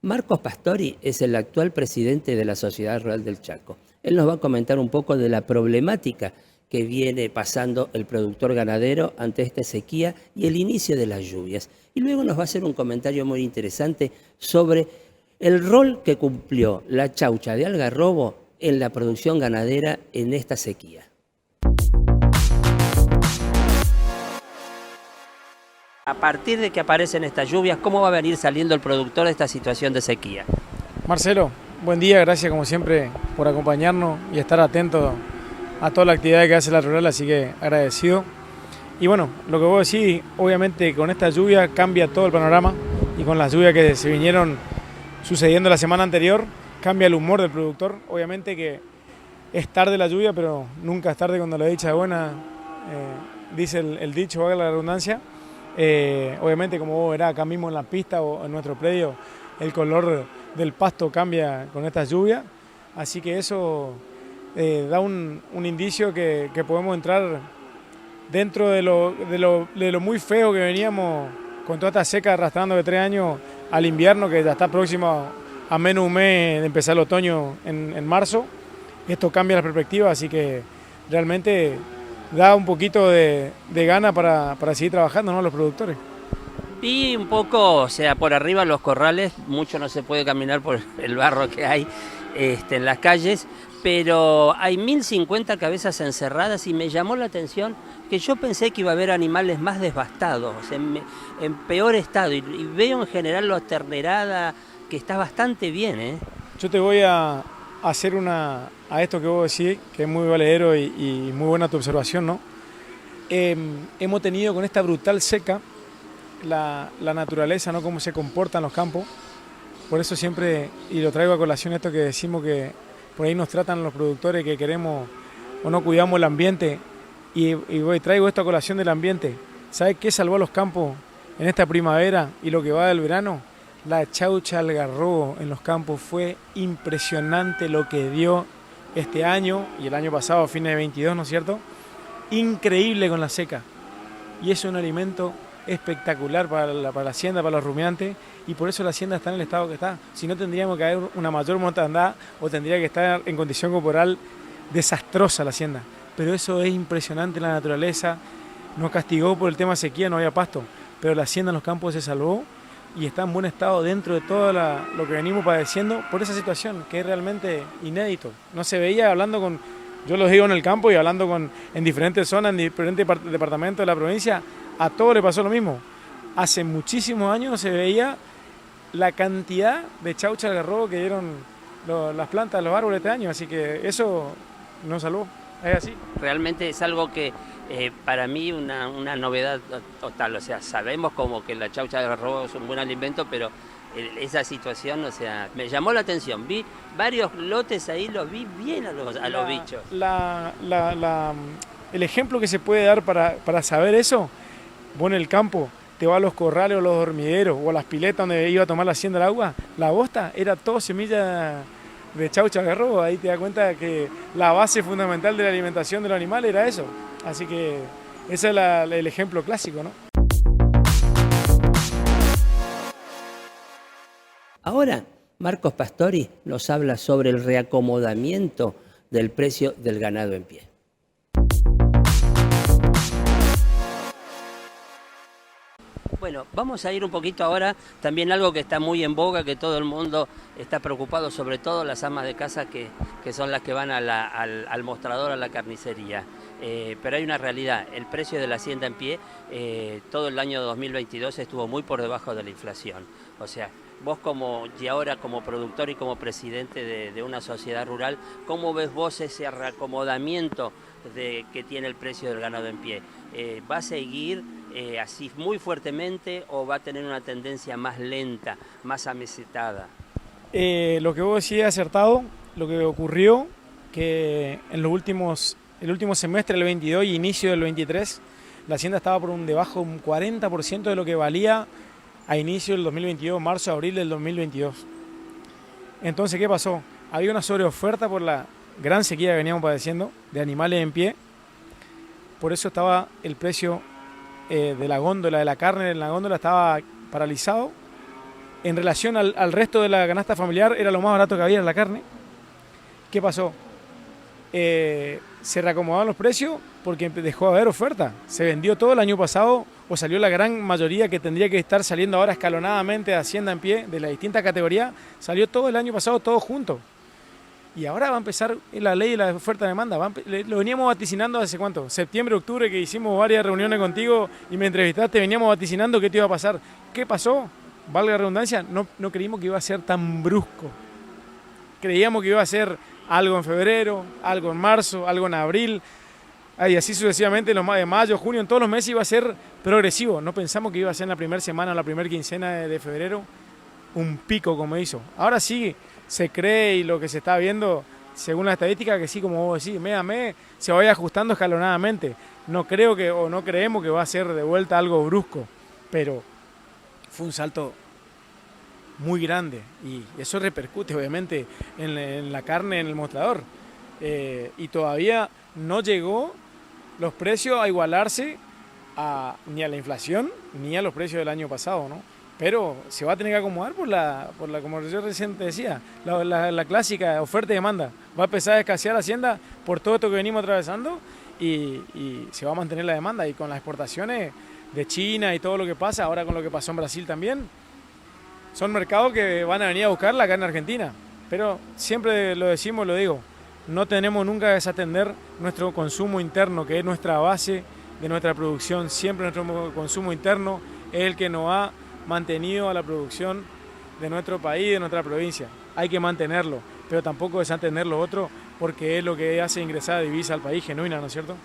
Marcos Pastori es el actual presidente de la Sociedad Rural del Chaco. Él nos va a comentar un poco de la problemática que viene pasando el productor ganadero ante esta sequía y el inicio de las lluvias. Y luego nos va a hacer un comentario muy interesante sobre el rol que cumplió la chaucha de algarrobo en la producción ganadera en esta sequía. A partir de que aparecen estas lluvias, ¿cómo va a venir saliendo el productor de esta situación de sequía? Marcelo, buen día, gracias como siempre por acompañarnos y estar atento a toda la actividad que hace la rural, así que agradecido. Y bueno, lo que vos decís, obviamente con esta lluvia cambia todo el panorama y con las lluvias que se vinieron sucediendo la semana anterior, cambia el humor del productor. Obviamente que es tarde la lluvia, pero nunca es tarde cuando la dicha es buena, dice el dicho, valga la redundancia. Obviamente, como vos verás acá mismo en la pista o en nuestro predio, el color del pasto cambia con esta lluvia, así que eso da un indicio que podemos entrar dentro de lo muy feo que veníamos con toda esta seca arrastrando de 3 años al invierno, que ya está próximo a menos un mes de empezar el otoño en marzo. Esto cambia la perspectiva, así que realmente da un poquito de gana para seguir trabajando, ¿no?, los productores. Vi un poco, o sea, por arriba los corrales, mucho no se puede caminar por el barro que hay en las calles, pero hay 1050 cabezas encerradas y me llamó la atención que yo pensé que iba a haber animales más devastados, o sea, en peor estado, y veo en general la ternerada que está bastante bien, ¿eh? Yo te voy a hacer a esto que vos decís, que es muy valedero y muy buena tu observación, ¿no? Hemos tenido con esta brutal seca la naturaleza, ¿no?, cómo se comporta en los campos. Por eso siempre, y lo traigo a colación esto que decimos que por ahí nos tratan los productores que queremos o no cuidamos el ambiente, y traigo esto a colación del ambiente. ¿Sabes qué salvó a los campos en esta primavera y lo que va del verano? La chaucha algarrobo en los campos. Fue impresionante lo que dio este año y el año pasado, a fines de 22, ¿no es cierto? Increíble con la seca. Y es un alimento espectacular para la hacienda, para los rumiantes, y por eso la hacienda está en el estado que está. Si no, tendríamos que haber una mayor mortandad o tendría que estar en condición corporal desastrosa la hacienda. Pero eso es impresionante, la naturaleza. Nos castigó por el tema sequía, no había pasto, pero la hacienda en los campos se salvó y está en buen estado dentro de todo lo que venimos padeciendo por esa situación, que es realmente inédito. No se veía hablando con, yo los digo en el campo y hablando en diferentes zonas, en diferentes departamentos de la provincia, a todos les pasó lo mismo. Hace muchísimos años no se veía la cantidad de chaucha algarrobo que dieron las plantas de los árboles este año, así que eso nos salvó. ¿Es así? Realmente es algo que para mí una novedad total, o sea, sabemos como que la chaucha de algarrobo es un buen alimento, pero esa situación, o sea, me llamó la atención. Vi varios lotes ahí, los vi bien a los bichos. El ejemplo que se puede dar para saber eso, vos en el campo te vas a los corrales o los dormideros o a las piletas donde iba a tomar la hacienda el agua, la bosta era todo semilla de chaucha algarrobo. Ahí te das cuenta que la base fundamental de la alimentación de los animales era eso. Así que ese es el ejemplo clásico, ¿no? Ahora, Marcos Pastori nos habla sobre el reacomodamiento del precio del ganado en pie. Bueno, vamos a ir un poquito ahora, también algo que está muy en boga, que todo el mundo está preocupado, sobre todo las amas de casa que son las que van al mostrador, a la carnicería. Pero hay una realidad, el precio de la hacienda en pie todo el año 2022 estuvo muy por debajo de la inflación. O sea, vos y ahora como productor y como presidente de una sociedad rural, ¿cómo ves vos ese reacomodamiento que tiene el precio del ganado en pie? ¿Va a seguir así muy fuertemente o va a tener una tendencia más lenta, más amesetada? Lo que vos decís es acertado. Lo que ocurrió que en el último semestre del 22 y inicio del 23, la hacienda estaba por debajo de un 40% de lo que valía a inicio del 2022, marzo, abril del 2022. Entonces, ¿qué pasó? Había una sobreoferta por la gran sequía que veníamos padeciendo de animales en pie. Por eso estaba el precio de la góndola, de la carne en la góndola estaba paralizado en relación al resto de la canasta familiar era lo más barato que había en la carne. ¿Qué pasó? Se reacomodaron los precios porque dejó de haber oferta. Se vendió todo el año pasado, o salió la gran mayoría que tendría que estar saliendo ahora escalonadamente de Hacienda en pie, de la distinta categoría, salió todo el año pasado, todo junto. Y ahora va a empezar la ley de la oferta-demanda. Lo veníamos vaticinando hace ¿cuánto? Septiembre, octubre, que hicimos varias reuniones contigo y me entrevistaste, veníamos vaticinando qué te iba a pasar. ¿Qué pasó? Valga la redundancia, no creímos que iba a ser tan brusco. Creíamos que iba a ser algo en febrero, algo en marzo, algo en abril, y así sucesivamente, en los de mayo, junio, en todos los meses iba a ser progresivo. No pensamos que iba a ser en la primera semana o la primera quincena de febrero un pico como hizo. Ahora sí se cree, y lo que se está viendo, según la estadística, que sí, como vos decís, mes a mes se vaya ajustando escalonadamente. No creo que, o no creemos que va a ser de vuelta algo brusco, pero fue un salto muy grande y eso repercute obviamente en la carne, en el mostrador, y todavía no llegó los precios a igualarse ni a la inflación ni a los precios del año pasado, ¿no? Pero se va a tener que acomodar por la como yo recién te decía, la clásica oferta y demanda. Va a empezar a escasear Hacienda por todo esto que venimos atravesando y se va a mantener la demanda, y con las exportaciones de China y todo lo que pasa, ahora con lo que pasó en Brasil también, son mercados que van a venir a buscar la carne argentina. Pero siempre lo decimos, lo digo, no tenemos nunca que desatender nuestro consumo interno, que es nuestra base de nuestra producción. Siempre nuestro consumo interno es el que nos ha mantenido a la producción de nuestro país, de nuestra provincia. Hay que mantenerlo, pero tampoco desatender lo otro, porque es lo que hace ingresar divisa al país genuina, ¿no es cierto?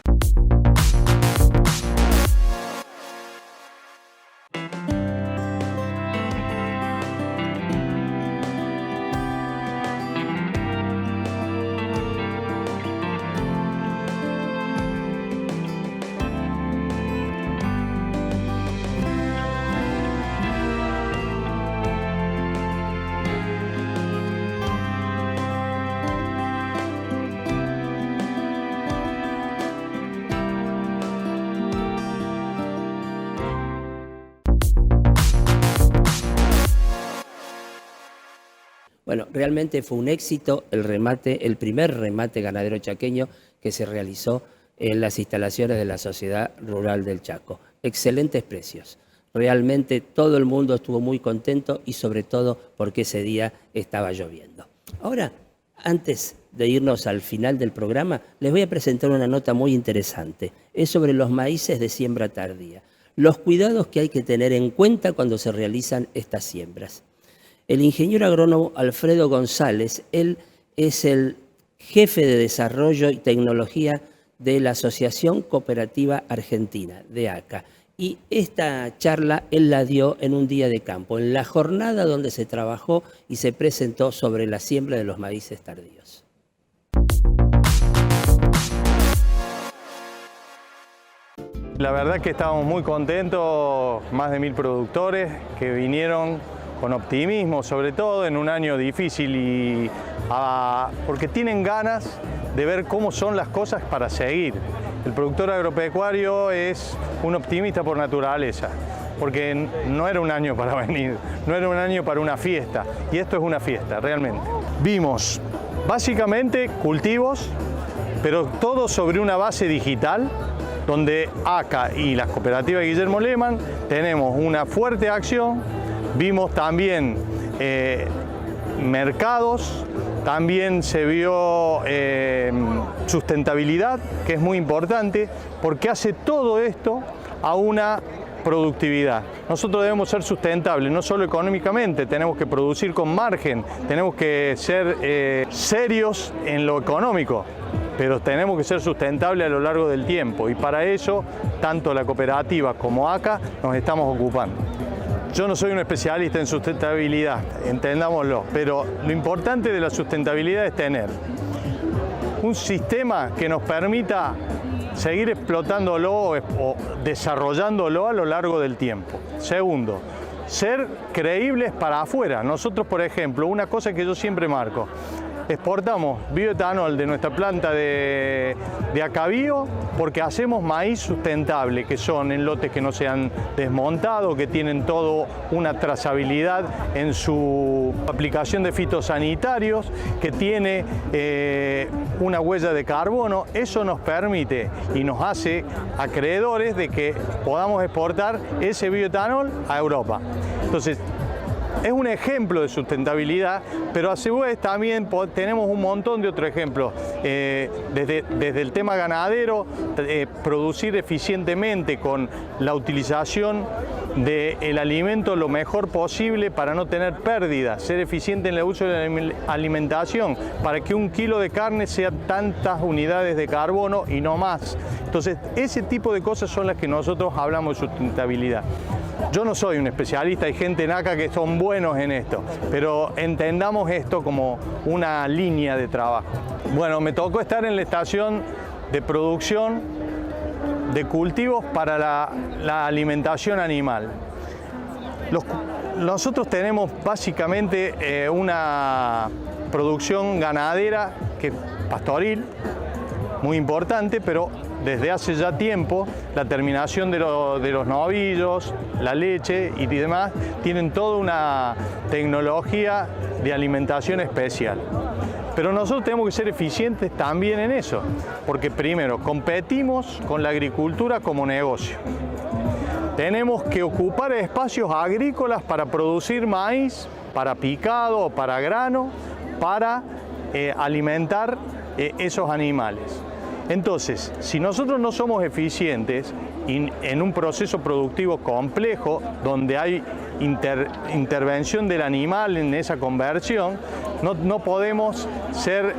Bueno, realmente fue un éxito el primer remate ganadero chaqueño que se realizó en las instalaciones de la Sociedad Rural del Chaco. Excelentes precios. Realmente todo el mundo estuvo muy contento, y sobre todo porque ese día estaba lloviendo. Ahora, antes de irnos al final del programa, les voy a presentar una nota muy interesante. Es sobre los maíces de siembra tardía. Los cuidados que hay que tener en cuenta cuando se realizan estas siembras. El ingeniero agrónomo Alfredo González, él es el jefe de desarrollo y tecnología de la Asociación Cooperativa Argentina, de ACA. Y esta charla él la dio en un día de campo, en la jornada donde se trabajó y se presentó sobre la siembra de los maíces tardíos. La verdad que estábamos muy contentos, más de 1000 productores que vinieron con optimismo, sobre todo en un año difícil, porque tienen ganas de ver cómo son las cosas para seguir. El productor agropecuario es un optimista por naturaleza, porque no era un año para venir, no era un año para una fiesta, y esto es una fiesta, realmente. Vimos básicamente cultivos, pero todo sobre una base digital, donde ACA y las cooperativas de Guillermo Lehmann tenemos una fuerte acción. Vimos también mercados, también se vio sustentabilidad, que es muy importante, porque hace todo esto a una productividad. Nosotros debemos ser sustentables, no solo económicamente, tenemos que producir con margen, tenemos que ser serios en lo económico, pero tenemos que ser sustentables a lo largo del tiempo, y para eso tanto la cooperativa como ACA nos estamos ocupando. Yo no soy un especialista en sustentabilidad, entendámoslo, pero lo importante de la sustentabilidad es tener un sistema que nos permita seguir explotándolo o desarrollándolo a lo largo del tiempo. Segundo, ser creíbles para afuera. Nosotros, por ejemplo, una cosa que yo siempre marco, exportamos bioetanol de nuestra planta de Acabío porque hacemos maíz sustentable, que son en lotes que no se han desmontado, que tienen todo una trazabilidad en su aplicación de fitosanitarios, que tiene una huella de carbono. Eso nos permite y nos hace acreedores de que podamos exportar ese bioetanol a Europa. Entonces, es un ejemplo de sustentabilidad, pero a su vez también tenemos un montón de otros ejemplos. Desde el tema ganadero, producir eficientemente con la utilización del alimento lo mejor posible para no tener pérdidas, ser eficiente en el uso de la alimentación, para que 1 kilo de carne sea tantas unidades de carbono y no más. Entonces, ese tipo de cosas son las que nosotros hablamos de sustentabilidad. Yo no soy un especialista, hay gente en ACA que son buenos en esto, pero entendamos esto como una línea de trabajo. Bueno, me tocó estar en la estación de producción de cultivos para la alimentación animal. Nosotros tenemos básicamente una producción ganadera pastoril, muy importante, pero desde hace ya tiempo la terminación de los novillos, la leche y demás, tienen toda una tecnología de alimentación especial. Pero nosotros tenemos que ser eficientes también en eso, porque primero competimos con la agricultura como negocio. Tenemos que ocupar espacios agrícolas para producir maíz, para picado, para grano, para alimentar esos animales. Entonces, si nosotros no somos eficientes en un proceso productivo complejo, donde hay intervención del animal en esa conversión, no podemos ser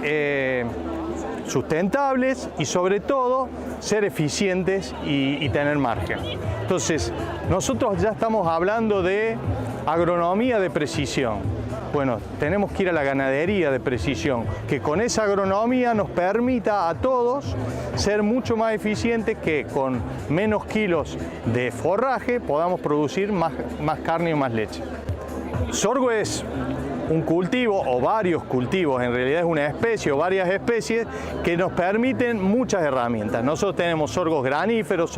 sustentables y sobre todo ser eficientes y tener margen. Entonces, nosotros ya estamos hablando de agronomía de precisión. Bueno, tenemos que ir a la ganadería de precisión, que con esa agronomía nos permita a todos ser mucho más eficientes, que con menos kilos de forraje podamos producir más carne y más leche. Sorgo es un cultivo o varios cultivos, en realidad es una especie o varias especies que nos permiten muchas herramientas. Nosotros tenemos sorgos graníferos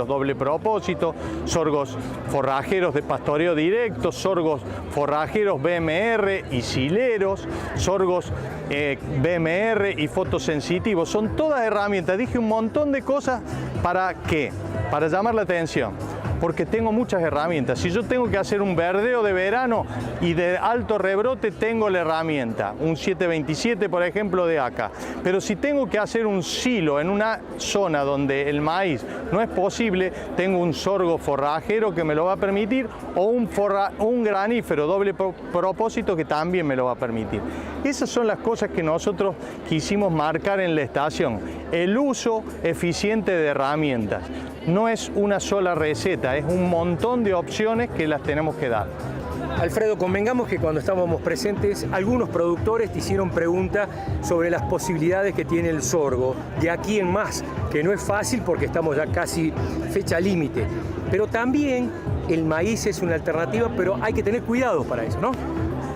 doble propósito, sorgos forrajeros de pastoreo directo, sorgos forrajeros BMR y sileros, sorgos BMR y fotosensitivos. Son todas herramientas. Dije un montón de cosas. ¿Para qué? Para llamar la atención. Porque tengo muchas herramientas. Si yo tengo que hacer un verdeo de verano y de alto rebrote, tengo la herramienta, un 727 por ejemplo de ACA. Pero si tengo que hacer un silo en una zona donde el maíz no es posible, tengo un sorgo forrajero que me lo va a permitir, o un granífero doble propósito que también me lo va a permitir. Esas son las cosas que nosotros quisimos marcar en la estación. El uso eficiente de herramientas. No es una sola receta, es un montón de opciones que las tenemos que dar. Alfredo, convengamos que cuando estábamos presentes, algunos productores te hicieron preguntas sobre las posibilidades que tiene el sorgo, de aquí en más, que no es fácil porque estamos ya casi fecha límite. Pero también el maíz es una alternativa, pero hay que tener cuidado para eso, ¿no?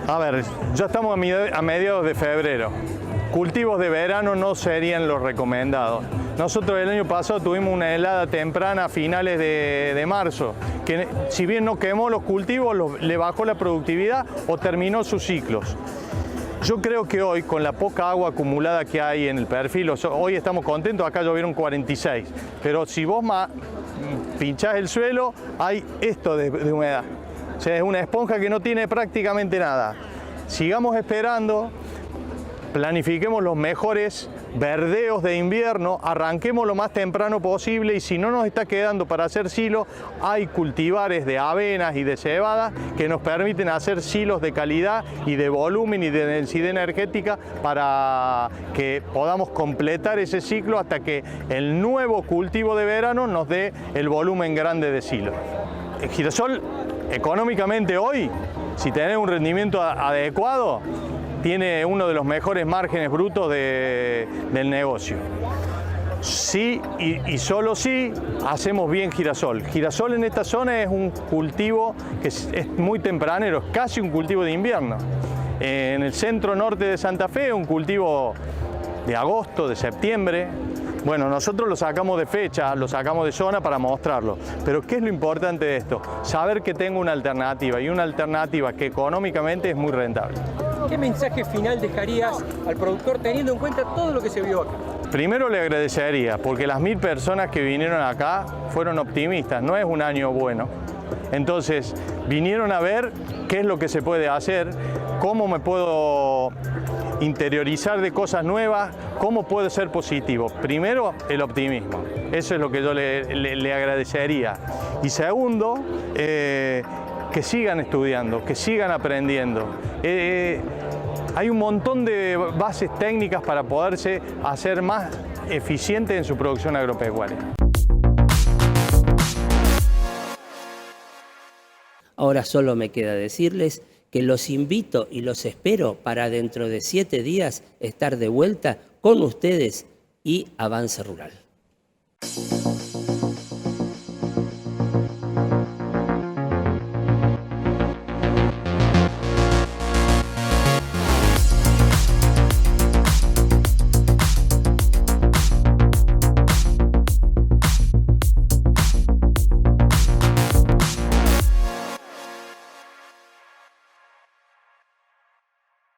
A ver, ya estamos a mediados de febrero. Cultivos de verano no serían los recomendados. Nosotros el año pasado tuvimos una helada temprana a finales de marzo, que si bien no quemó los cultivos, le bajó la productividad o terminó sus ciclos. Yo creo que hoy, con la poca agua acumulada que hay en el perfil, hoy estamos contentos, acá llovieron 46, pero si vos pinchás el suelo, hay esto de humedad. O sea, es una esponja que no tiene prácticamente nada. Sigamos esperando. Planifiquemos los mejores verdeos de invierno, arranquemos lo más temprano posible, y si no nos está quedando para hacer silo, hay cultivares de avenas y de cebada que nos permiten hacer silos de calidad y de volumen y de densidad energética para que podamos completar ese ciclo hasta que el nuevo cultivo de verano nos dé el volumen grande de silo. El girasol, económicamente hoy, si tenés un rendimiento adecuado, tiene uno de los mejores márgenes brutos del negocio. Sí y solo si hacemos bien girasol. Girasol en esta zona es un cultivo que es muy tempranero, es casi un cultivo de invierno. En el centro norte de Santa Fe, un cultivo de agosto, de septiembre. Bueno, nosotros lo sacamos de fecha, lo sacamos de zona para mostrarlo. Pero ¿qué es lo importante de esto? Saber que tengo una alternativa, y una alternativa que económicamente es muy rentable. ¿Qué mensaje final dejarías al productor teniendo en cuenta todo lo que se vio acá? Primero le agradecería, porque las 1000 personas que vinieron acá fueron optimistas, no es un año bueno. Entonces, vinieron a ver qué es lo que se puede hacer, cómo me puedo interiorizar de cosas nuevas, cómo puedo ser positivo. Primero, el optimismo. Eso es lo que yo le agradecería. Y segundo, que sigan estudiando, que sigan aprendiendo. Hay un montón de bases técnicas para poderse hacer más eficiente en su producción agropecuaria. Ahora solo me queda decirles que los invito y los espero para dentro de 7 días estar de vuelta con ustedes y Avance Rural.